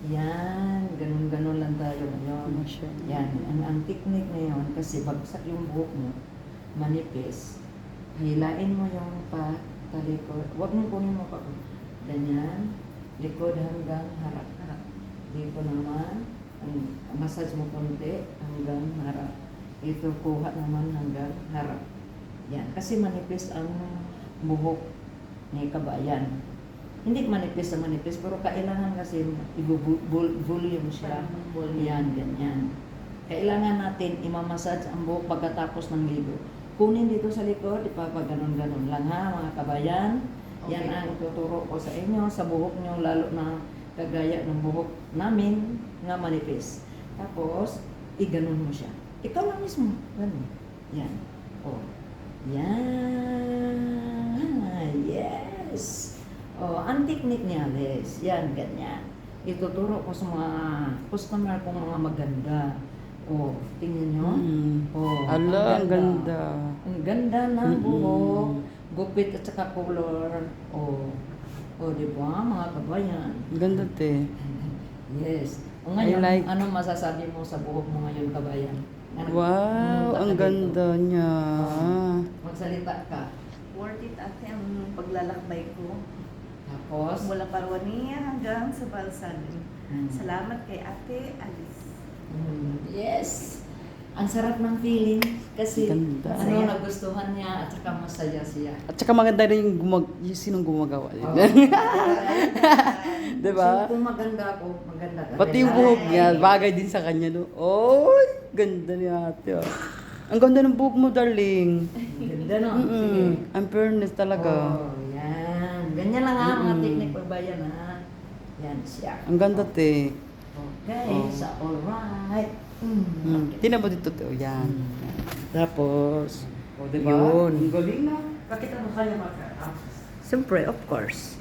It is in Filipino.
Yan, ganun-ganun lang tayo ngayon. Yan, ang technique na yun, kasi bagsak yung buhok mo, manipis, hilain mo yung talikod, huwag mo kunin mo pa, ganyan, likod hanggang harap. Dito naman, massage mo konti hanggang harap. Ito kuha naman hanggang harap. Yan, kasi manipis ang buhok ni kabayan. Hindi manipis na manipis, pero kailangan kasi i-volume siya. Yan, ganyan. Kailangan natin imamassage ang buhok pagkatapos ng ligo. Kunin dito sa likod, ipapaganon-ganon lang ha, mga kabayan. Yan ang tuturo ko sa inyo, sa buhok nyo, lalo na kagaya ng buhok namin nga manipis. Tapos, iganon mo siya. Ikaw lang mismo. Ganun. Yan. O. Yan. Yes. Oh, ang technique ni Alice, yan, ganyan. Ituturo ko sa mga customer kong mga maganda. Oh, tingnan nyo. Oh, Ala, ang ganda. Ang ganda ng buhok, gupit at saka color. Oh, di ba, mga kabayan? Ganda, te. Yes. O ngayon, I like- ano masasabi mo sa buhok mo ngayon, kabayan? Wow, ang ganda niya. Magsalita ka. Worth it ate ang paglalakbay ko. Tapos, Mula Parwania hanggang sa Balsalim. Mm. Salamat kay Ate Alice. Yes. Ang sarap ng feeling kasi Ganda. ano nagustuhan niya at saka masaya siya. At saka maganda rin yung sinong gumagawa. Oh. Diba? So, kung maganda ako, maganda ka. Pati yung buhok niya, bagay din sa kanya. No? Oh, ganda ni ate. Oh. Ang ganda ng buhok mo, darling. Ganda no? Sige. Ang fairness talaga. Oh, yan. Ganyan lang ha, mga technique pagbayan ha. Yan siya. Ang ganda, te. Okay, Oh. so alright. Tingnan mo dito, te. Oh, yan. Tapos, O, diba? yun. Ang galing na. Bakit ano kaya maka? Siyempre, of course.